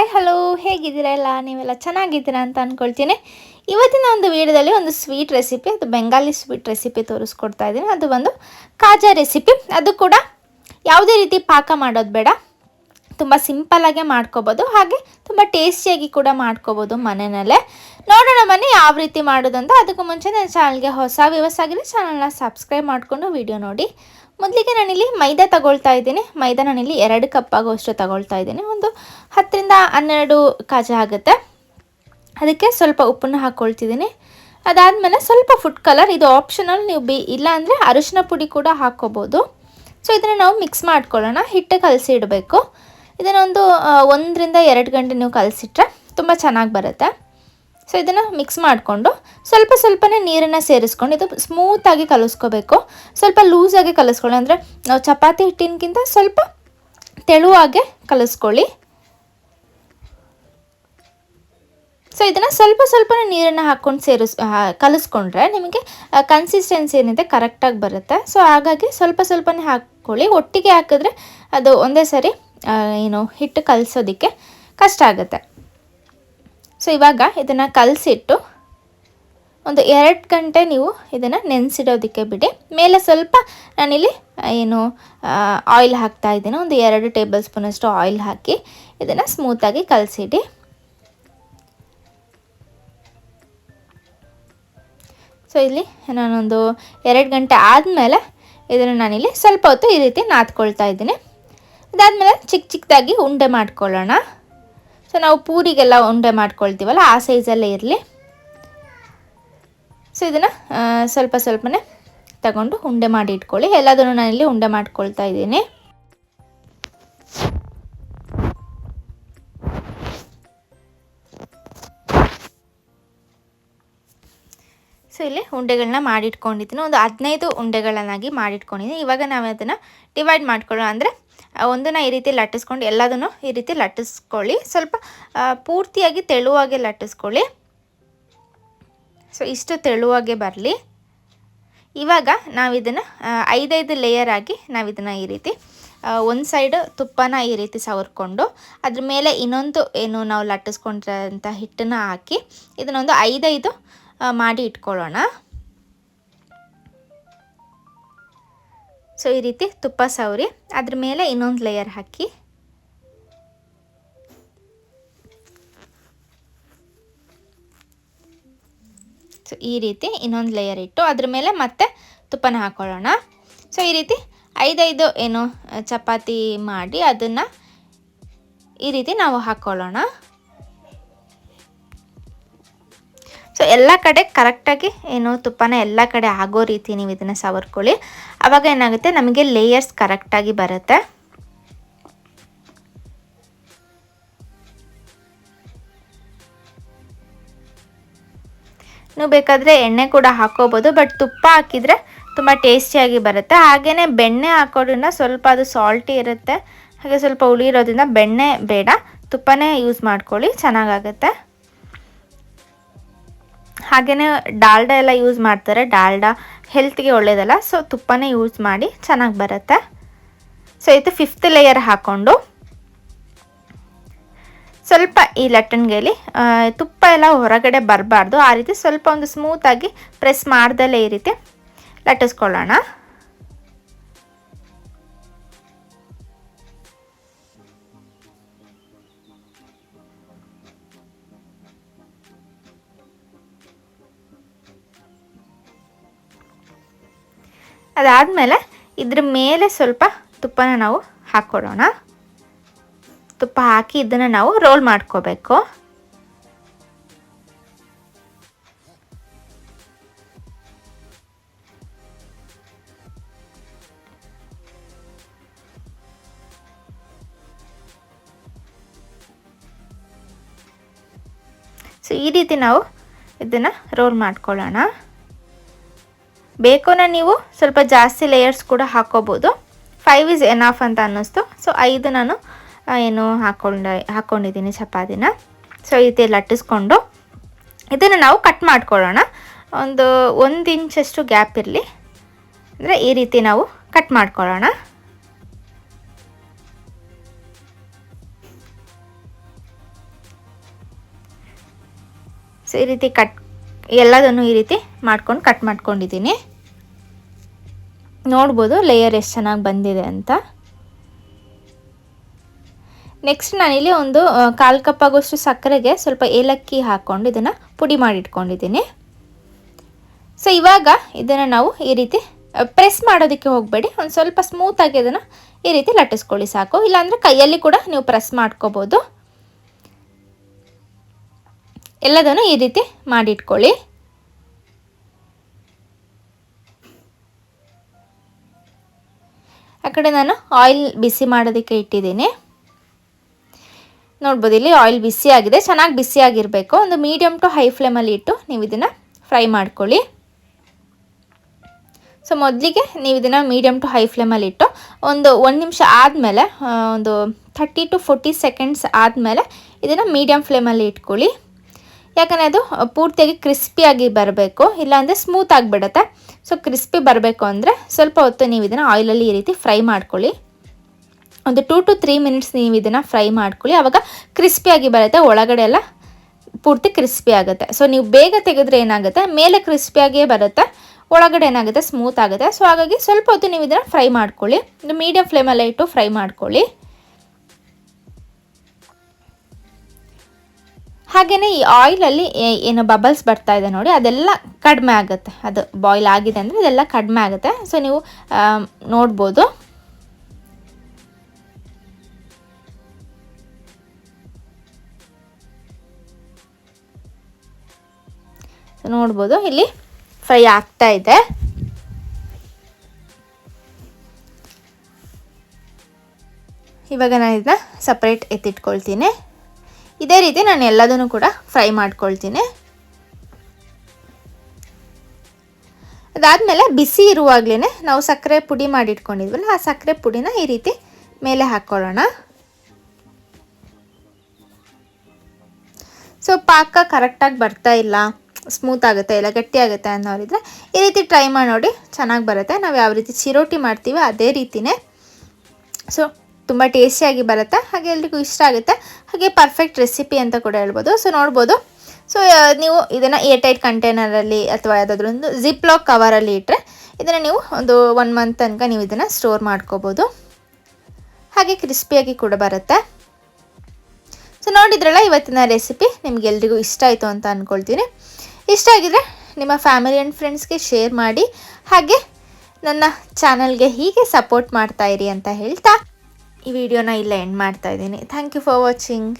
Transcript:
Hi hello, ಹೇಗಿದ್ದೀರಾ ಎಲ್ಲ? ನೀವೆಲ್ಲ ಚೆನ್ನಾಗಿದ್ದೀರಾ ಅಂತ ಅಂದ್ಕೊಳ್ತೀನಿ. ಇವತ್ತಿನ ಒಂದು ವಿಡಿಯೋದಲ್ಲಿ ಒಂದು ಸ್ವೀಟ್ ರೆಸಿಪಿ, ಅದು ಬೆಂಗಾಲಿ ಸ್ವೀಟ್ ರೆಸಿಪಿ ತೋರಿಸ್ಕೊಡ್ತಾ ಇದ್ದೀನಿ. ಅದು ಒಂದು ಕಾಜಾ ರೆಸಿಪಿ. ಅದು ಕೂಡ ಯಾವುದೇ ರೀತಿ ಪಾಕ ಮಾಡೋದು ಬೇಡ, ತುಂಬ ಸಿಂಪಲ್ಲಾಗೆ ಮಾಡ್ಕೋಬೋದು, ಹಾಗೆ ತುಂಬ ಟೇಸ್ಟಿಯಾಗಿ ಕೂಡ ಮಾಡ್ಕೋಬೋದು ಮನೆಯಲ್ಲೇ. ನೋಡೋಣ ಬನ್ನಿ ಯಾವ ರೀತಿ ಮಾಡೋದು ಅಂತ. ಅದಕ್ಕೂ ಮುಂಚೆ ನನ್ನ ಚಾನಲ್ಗೆ ಹೊಸ ವ್ಯೂವರ್ಸ್ ಆಗಿದ್ರೆ ಚಾನಲ್ನ ಸಬ್ಸ್ಕ್ರೈಬ್ ಮಾಡಿಕೊಂಡು ವಿಡಿಯೋ ನೋಡಿ. ಮೊದಲಿಗೆ ನಾನಿಲ್ಲಿ ಮೈದಾ ತಗೊಳ್ತಾ ಇದ್ದೀನಿ. ಮೈದಾ ನಾನಿಲ್ಲಿ 2 ಕಪ್ ಆಗೋಷ್ಟು ತಗೊಳ್ತಾ ಇದ್ದೀನಿ. ಒಂದು 10 ರಿಂದ 12 ಕಾಜಾ ಆಗುತ್ತೆ. ಅದಕ್ಕೆ ಸ್ವಲ್ಪ ಉಪ್ಪನ್ನು ಹಾಕ್ಕೊಳ್ತಿದ್ದೀನಿ. ಅದಾದಮೇಲೆ ಸ್ವಲ್ಪ ಫುಡ್ ಕಲರ್, ಇದು ಆಪ್ಷನಲ್, ನೀವು ಇಲ್ಲ ಅಂದರೆ ಅರಿಶಿನ ಪುಡಿ ಕೂಡ ಹಾಕ್ಕೋಬೋದು. ಸೊ ಇದನ್ನು ನಾವು ಮಿಕ್ಸ್ ಮಾಡ್ಕೊಳ್ಳೋಣ. ಹಿಟ್ಟು ಕಲಸಿ ಇಡಬೇಕು. ಇದನ್ನೊಂದು 1 ರಿಂದ 2 ಗಂಟೆ ನೀವು ಕಲಸಿಟ್ರೆ ತುಂಬ ಚೆನ್ನಾಗಿ ಬರುತ್ತೆ. ಸೊ ಇದನ್ನು ಮಿಕ್ಸ್ ಮಾಡಿಕೊಂಡು ಸ್ವಲ್ಪನೇ ನೀರನ್ನು ಸೇರಿಸ್ಕೊಂಡು ಇದು ಸ್ಮೂತಾಗಿ ಕಲಿಸ್ಕೋಬೇಕು. ಸ್ವಲ್ಪ ಲೂಸಾಗಿ ಕಲಿಸ್ಕೊಳ್ಳಿ, ಅಂದರೆ ನಾವು ಚಪಾತಿ ಹಿಟ್ಟಿನಕ್ಕಿಂತ ಸ್ವಲ್ಪ ತೆಳುವಾಗೆ ಕಲಿಸ್ಕೊಳ್ಳಿ. ಸೊ ಇದನ್ನು ಸ್ವಲ್ಪನೇ ನೀರನ್ನು ಹಾಕ್ಕೊಂಡು ಕಲಿಸ್ಕೊಂಡ್ರೆ ನಿಮಗೆ ಕನ್ಸಿಸ್ಟೆನ್ಸಿ ಏನಿದೆ ಕರೆಕ್ಟಾಗಿ ಬರುತ್ತೆ. ಸೊ ಹಾಗಾಗಿ ಸ್ವಲ್ಪನೇ ಹಾಕ್ಕೊಳ್ಳಿ. ಒಟ್ಟಿಗೆ ಹಾಕಿದ್ರೆ ಅದು ಒಂದೇ ಸರಿ ಹಿಟ್ಟು ಕಲಿಸೋದಕ್ಕೆ ಕಷ್ಟ ಆಗುತ್ತೆ. ಸೊ ಇವಾಗ ಇದನ್ನು ಕಲಸಿಟ್ಟು ಒಂದು 2 ಗಂಟೆ ನೀವು ಇದನ್ನು ನೆನೆಸಿಡೋದಕ್ಕೆ ಬಿಡಿ. ಮೇಲೆ ಸ್ವಲ್ಪ ನಾನಿಲ್ಲಿ ಆಯಿಲ್ ಹಾಕ್ತಾ ಇದ್ದೀನಿ. ಒಂದು 2 ಟೇಬಲ್ ಸ್ಪೂನಷ್ಟು ಆಯಿಲ್ ಹಾಕಿ ಇದನ್ನು ಸ್ಮೂತಾಗಿ ಕಲಸಿಡಿ. ಸೊ ಇಲ್ಲಿ ನಾನೊಂದು 2 ಗಂಟೆ ಆದಮೇಲೆ ಇದನ್ನು ನಾನಿಲ್ಲಿ ಸ್ವಲ್ಪ ಹೊತ್ತು ಈ ರೀತಿ ನಾದ್ಕೊಳ್ತಾ ಇದ್ದೀನಿ. ಅದಾದಮೇಲೆ ಚಿಕ್ಕದಾಗಿ ಉಂಡೆ ಮಾಡ್ಕೊಳ್ಳೋಣ. ಸೊ ನಾವು ಪೂರಿಗೆಲ್ಲ ಉಂಡೆ ಮಾಡ್ಕೊಳ್ತೀವಲ್ಲ, ಆ ಸೈಜಲ್ಲೇ ಇರಲಿ. ಸೊ ಇದನ್ನು ಸ್ವಲ್ಪನೇ ತಗೊಂಡು ಉಂಡೆ ಮಾಡಿ ಇಟ್ಕೊಳ್ಳಿ. ಎಲ್ಲದನ್ನು ನಾನಿಲ್ಲಿ ಉಂಡೆ ಮಾಡ್ಕೊಳ್ತಾ ಇದ್ದೀನಿ. ಸೊ ಇಲ್ಲಿ ಉಂಡೆಗಳನ್ನ ಮಾಡಿಟ್ಕೊಂಡಿದ್ದೀನಿ. ಒಂದು 15 ಉಂಡೆಗಳನ್ನಾಗಿ ಮಾಡಿಟ್ಕೊಂಡಿದ್ದೀನಿ. ಇವಾಗ ನಾವು ಅದನ್ನು ಡಿವೈಡ್ ಮಾಡ್ಕೊಳ್ಳೋಣ. ಅಂದರೆ ಒಂದನ್ನು ಈ ರೀತಿ ಲಟ್ಟಿಸ್ಕೊಂಡು ಎಲ್ಲದನ್ನು ಈ ರೀತಿ ಲಟ್ಟಿಸ್ಕೊಳ್ಳಿ. ಸ್ವಲ್ಪ ಪೂರ್ತಿಯಾಗಿ ತೆಳುವಾಗೆ ಲಟ್ಟಿಸ್ಕೊಳ್ಳಿ. ಸೊ ಇಷ್ಟು ತೆಳುವಾಗೆ ಬರಲಿ. ಇವಾಗ ನಾವಿದನ್ನು 5 ಲೇಯರ್ ಆಗಿ ನಾವಿದನ್ನು ಈ ರೀತಿ ಒಂದು ಸೈಡ್ ತುಪ್ಪನ ಈ ರೀತಿ ಸವರ್ಕೊಂಡು ಅದ್ರ ಮೇಲೆ ಇನ್ನೊಂದು ನಾವು ಲಟ್ಟಿಸ್ಕೊಂಡಿರೋಂಥ ಹಿಟ್ಟನ್ನು ಹಾಕಿ ಇದನ್ನೊಂದು 5 ಮಾಡಿ ಇಟ್ಕೊಳ್ಳೋಣ. ಸೊ ಈ ರೀತಿ ತುಪ್ಪ ಸವರಿ ಅದ್ರ ಮೇಲೆ ಇನ್ನೊಂದು ಲೇಯರ್ ಹಾಕಿ ಸೊ ಈ ರೀತಿ ಇನ್ನೊಂದು ಲೇಯರ್ ಇಟ್ಟು ಅದ್ರ ಮೇಲೆ ಮತ್ತೆ ತುಪ್ಪನ ಹಾಕೊಳ್ಳೋಣ. ಸೊ ಈ ರೀತಿ 5 ಚಪಾತಿ ಮಾಡಿ ಅದನ್ನು ಈ ರೀತಿ ನಾವು ಹಾಕ್ಕೊಳ್ಳೋಣ. ಸೊ ಎಲ್ಲ ಕಡೆ ಕರೆಕ್ಟಾಗಿ ತುಪ್ಪನ ಎಲ್ಲ ಕಡೆ ಆಗೋ ರೀತಿ ನೀವು ಇದನ್ನು ಸವರ್ಕೊಳ್ಳಿ. ಆವಾಗ ಏನಾಗುತ್ತೆ, ನಮಗೆ ಲೇಯರ್ಸ್ ಕರೆಕ್ಟಾಗಿ ಬರುತ್ತೆ. ನೀವು ಬೇಕಾದರೆ ಎಣ್ಣೆ ಕೂಡ ಹಾಕೋಬೋದು, ಬಟ್ ತುಪ್ಪ ಹಾಕಿದರೆ ತುಂಬ ಟೇಸ್ಟಿಯಾಗಿ ಬರುತ್ತೆ. ಹಾಗೆಯೇ ಬೆಣ್ಣೆ ಹಾಕೋದ್ರಿಂದ ಸ್ವಲ್ಪ ಅದು ಸಾಲ್ಟಿ ಇರುತ್ತೆ, ಹಾಗೆ ಸ್ವಲ್ಪ ಹುಳಿ ಇರೋದ್ರಿಂದ ಬೆಣ್ಣೆ ಬೇಡ, ತುಪ್ಪನೇ ಯೂಸ್ ಮಾಡ್ಕೊಳ್ಳಿ, ಚೆನ್ನಾಗಾಗುತ್ತೆ. ಹಾಗೆಯೇ ಡಾಲ್ಡಾ ಎಲ್ಲ ಯೂಸ್ ಮಾಡ್ತಾರೆ, ಡಾಲ್ಡಾ ಹೆಲ್ತ್ಗೆ ಒಳ್ಳೆಯದಲ್ಲ. ಸೊ ತುಪ್ಪನೇ ಯೂಸ್ ಮಾಡಿ, ಚೆನ್ನಾಗಿ ಬರುತ್ತೆ. ಸೊ ಇದು 5th ಲೇಯರ್ ಹಾಕ್ಕೊಂಡು ಸ್ವಲ್ಪ ಈ ಲಟ್ಟಣಿಗೆಯಲ್ಲಿ ತುಪ್ಪ ಎಲ್ಲ ಹೊರಗಡೆ ಬರಬಾರ್ದು, ಆ ರೀತಿ ಸ್ವಲ್ಪ ಒಂದು ಸ್ಮೂತಾಗಿ ಪ್ರೆಸ್ ಮಾಡ್ದಲೇ ಈ ರೀತಿ ಲಟ್ಟಿಸ್ಕೊಳ್ಳೋಣ. ಅದಾದಮೇಲೆ ಇದ್ರ ಮೇಲೆ ಸ್ವಲ್ಪ ತುಪ್ಪನ ನಾವು ಹಾಕ್ಕೊಡೋಣ. ತುಪ್ಪ ಹಾಕಿ ಇದನ್ನು ನಾವು ರೋಲ್ ಮಾಡ್ಕೋಬೇಕು. ಸೊ ಈ ರೀತಿ ನಾವು ಇದನ್ನು ರೋಲ್ ಮಾಡ್ಕೊಳ್ಳೋಣ. ಬೇಕೋನ ನೀವು ಸ್ವಲ್ಪ ಜಾಸ್ತಿ ಲೇಯರ್ಸ್ ಕೂಡ ಹಾಕ್ಕೋಬೋದು. 5 is enough ಅಂತ ಅನ್ನಿಸ್ತು. ಸೊ 5 ನಾನು ಹಾಕ್ಕೊಂಡಿದ್ದೀನಿ ಚಪಾತಿನ. ಸೊ ಈ ರೀತಿ ಲಟ್ಟಿಸ್ಕೊಂಡು ಇದನ್ನು ನಾವು ಕಟ್ ಮಾಡ್ಕೊಳ್ಳೋಣ. ಒಂದು 1 ಇಂಚಷ್ಟು ಗ್ಯಾಪ್ ಇರಲಿ, ಅಂದರೆ ಈ ರೀತಿ ನಾವು ಕಟ್ ಮಾಡ್ಕೊಳ್ಳೋಣ. ಸೊ ಈ ರೀತಿ ಎಲ್ಲದನ್ನು ಈ ರೀತಿ ಮಾಡ್ಕೊಂಡು ಕಟ್ ಮಾಡ್ಕೊಂಡಿದ್ದೀನಿ. ನೋಡ್ಬೋದು ಲೇಯರ್ ಎಷ್ಟು ಚೆನ್ನಾಗಿ ಬಂದಿದೆ ಅಂತ. ನೆಕ್ಸ್ಟ್ ನಾನಿಲ್ಲಿ ಒಂದು 1/4 ಕಪ್ ಆಗೋಷ್ಟು ಸಕ್ಕರೆಗೆ ಸ್ವಲ್ಪ ಏಲಕ್ಕಿ ಹಾಕ್ಕೊಂಡು ಇದನ್ನು ಪುಡಿ ಮಾಡಿಟ್ಕೊಂಡಿದ್ದೀನಿ. ಸೊ ಇವಾಗ ಇದನ್ನು ನಾವು ಈ ರೀತಿ ಪ್ರೆಸ್ ಮಾಡೋದಕ್ಕೆ ಹೋಗಬೇಡಿ, ಒಂದು ಸ್ವಲ್ಪ ಸ್ಮೂತಾಗಿ ಇದನ್ನು ಈ ರೀತಿ ಲಟ್ಟಿಸ್ಕೊಳ್ಳಿ ಸಾಕು. ಇಲ್ಲಾಂದರೆ ಕೈಯಲ್ಲಿ ಕೂಡ ನೀವು ಪ್ರೆಸ್ ಮಾಡ್ಕೋಬೋದು. ಎಲ್ಲದನ್ನು ಈ ರೀತಿ ಮಾಡಿಟ್ಕೊಳ್ಳಿ. ಆ ಕಡೆ ನಾನು ಆಯಿಲ್ ಬಿಸಿ ಮಾಡೋದಕ್ಕೆ ಇಟ್ಟಿದ್ದೀನಿ. ನೋಡ್ಬೋದು ಇಲ್ಲಿ ಆಯಿಲ್ ಬಿಸಿ ಆಗಿದೆ, ಚೆನ್ನಾಗಿ ಬಿಸಿಯಾಗಿರಬೇಕು. ಒಂದು ಮೀಡಿಯಮ್ ಟು ಹೈ ಫ್ಲೇಮಲ್ಲಿ ಇಟ್ಟು ನೀವು ಇದನ್ನು ಫ್ರೈ ಮಾಡ್ಕೊಳ್ಳಿ. ಸೊ ಮೊದಲಿಗೆ ನೀವು ಇದನ್ನು ಮೀಡಿಯಮ್ ಟು ಹೈ ಫ್ಲೇಮಲ್ಲಿ ಇಟ್ಟು ಒಂದು 1 ನಿಮಿಷ ಆದಮೇಲೆ, ಒಂದು 30 to 40 ಸೆಕೆಂಡ್ಸ್ ಆದಮೇಲೆ ಇದನ್ನು ಮೀಡಿಯಮ್ ಫ್ಲೇಮಲ್ಲಿ ಇಟ್ಕೊಳ್ಳಿ. ಯಾಕಂದರೆ ಅದು ಪೂರ್ತಿಯಾಗಿ ಕ್ರಿಸ್ಪಿಯಾಗಿ ಬರಬೇಕು, ಇಲ್ಲಾಂದರೆ ಸ್ಮೂತ್ ಆಗಿಬಿಡುತ್ತೆ. ಸೊ ಕ್ರಿಸ್ಪಿ ಬರಬೇಕು ಅಂದರೆ ಸ್ವಲ್ಪ ಹೊತ್ತು ನೀವು ಇದನ್ನು ಆಯಿಲಲ್ಲಿ ಈ ರೀತಿ ಫ್ರೈ ಮಾಡ್ಕೊಳ್ಳಿ. ಒಂದು 2 to 3 ಮಿನಿಟ್ಸ್ ನೀವು ಇದನ್ನು ಫ್ರೈ ಮಾಡ್ಕೊಳ್ಳಿ. ಆವಾಗ ಕ್ರಿಸ್ಪಿಯಾಗಿ ಬರುತ್ತೆ, ಒಳಗಡೆ ಎಲ್ಲ ಪೂರ್ತಿ ಕ್ರಿಸ್ಪಿ ಆಗುತ್ತೆ. ಸೊ ನೀವು ಬೇಗ ತೆಗೆದ್ರೆ ಏನಾಗುತ್ತೆ, ಮೇಲೆ ಕ್ರಿಸ್ಪಿಯಾಗಿಯೇ ಬರುತ್ತೆ, ಒಳಗಡೆ ಏನಾಗುತ್ತೆ ಸ್ಮೂತ್ ಆಗುತ್ತೆ. ಸೊ ಹಾಗಾಗಿ ಸ್ವಲ್ಪ ಹೊತ್ತು ನೀವು ಇದನ್ನು ಫ್ರೈ ಮಾಡ್ಕೊಳ್ಳಿ. ಒಂದು ಮೀಡಿಯಮ್ ಫ್ಲೇಮಲ್ಲೇ ಇಟ್ಟು ಫ್ರೈ ಮಾಡ್ಕೊಳ್ಳಿ. ಹಾಗೆಯೇ ಈ ಆಯಿಲಲ್ಲಿ ಏನು ಬಬಲ್ಸ್ ಬರ್ತಾ ಇದೆ ನೋಡಿ, ಅದೆಲ್ಲ ಕಡಿಮೆ ಆಗುತ್ತೆ. ಅದು ಬಾಯ್ಲ್ ಆಗಿದೆ ಅಂದರೆ ಅದೆಲ್ಲ ಕಡಿಮೆ ಆಗುತ್ತೆ. ಸೊ ನೀವು ನೋಡ್ಬೋದು. ನೋಡ್ಬೋದು ಇಲ್ಲಿ ಫ್ರೈ ಆಗ್ತಾ ಇದೆ. ಇವಾಗ ನಾನು ಇದನ್ನ ಸಪ್ರೇಟ್ ಎತ್ತಿಟ್ಕೊಳ್ತೀನಿ. ಇದೇ ರೀತಿ ನಾನು ಎಲ್ಲದನ್ನು ಕೂಡ ಫ್ರೈ ಮಾಡ್ಕೊಳ್ತೀನಿ. ಅದಾದಮೇಲೆ ಬಿಸಿ ಇರುವಾಗಲೇ ನಾವು ಸಕ್ಕರೆ ಪುಡಿ ಮಾಡಿಟ್ಕೊಂಡಿದ್ವಲ್ಲ, ಆ ಸಕ್ಕರೆ ಪುಡಿನ ಈ ರೀತಿ ಮೇಲೆ ಹಾಕ್ಕೊಳ್ಳೋಣ. ಸೊ ಪಾಕ ಕರೆಕ್ಟಾಗಿ ಬರ್ತಾ ಇಲ್ಲ, ಸ್ಮೂತ್ ಆಗುತ್ತೆ ಇಲ್ಲ ಗಟ್ಟಿ ಆಗುತ್ತೆ ಅನ್ನೋರಿದ್ರೆ ಈ ರೀತಿ ಟ್ರೈ ಮಾಡಿ ನೋಡಿ, ಚೆನ್ನಾಗಿ ಬರುತ್ತೆ. ನಾವು ಯಾವ ರೀತಿ ಚಿರೋಟಿ ಮಾಡ್ತೀವಿ ಅದೇ ರೀತಿಯೇ. ಸೊ ತುಂಬ ಟೇಸ್ಟಿಯಾಗಿ ಬರುತ್ತೆ, ಹಾಗೆ ಎಲ್ರಿಗೂ ಇಷ್ಟ ಆಗುತ್ತೆ. ಹಾಗೆ ಪರ್ಫೆಕ್ಟ್ ರೆಸಿಪಿ ಅಂತ ಕೂಡ ಹೇಳ್ಬೋದು. ಸೊ ನೋಡ್ಬೋದು. ಸೊ ನೀವು ಇದನ್ನು ಏರ್ಟೈಟ್ ಕಂಟೈನರಲ್ಲಿ ಅಥವಾ ಯಾವುದಾದ್ರೂ ಒಂದು ಜಿಪ್ ಲಾಕ್ ಕವರಲ್ಲಿ ಇಟ್ಟರೆ ಇದನ್ನು ನೀವು ಒಂದು 1 ಮಂತ್ ತನಕ ನೀವು ಇದನ್ನು ಸ್ಟೋರ್ ಮಾಡ್ಕೋಬೋದು. ಹಾಗೆ ಕ್ರಿಸ್ಪಿಯಾಗಿ ಕೂಡ ಬರುತ್ತೆ. ಸೊ ನೋಡಿದ್ರಲ್ಲ ಇವತ್ತಿನ ರೆಸಿಪಿ, ನಿಮಗೆಲ್ರಿಗೂ ಇಷ್ಟ ಆಯಿತು ಅಂತ ಅಂದ್ಕೊಳ್ತೀನಿ. ಇಷ್ಟ ಆಗಿದರೆ ನಿಮ್ಮ ಫ್ಯಾಮಿಲಿ ಆ್ಯಂಡ್ ಫ್ರೆಂಡ್ಸ್ಗೆ ಶೇರ್ ಮಾಡಿ, ಹಾಗೆ ನನ್ನ ಚಾನಲ್ಗೆ ಹೀಗೆ ಸಪೋರ್ಟ್ ಮಾಡ್ತಾಯಿರಿ ಅಂತ ಹೇಳ್ತಾ ಈ ವಿಡಿಯೋನ ಇಲ್ಲೇ ಎಂಡ್ ಮಾಡ್ತಾಯಿದ್ದೀನಿ. Thank you for watching.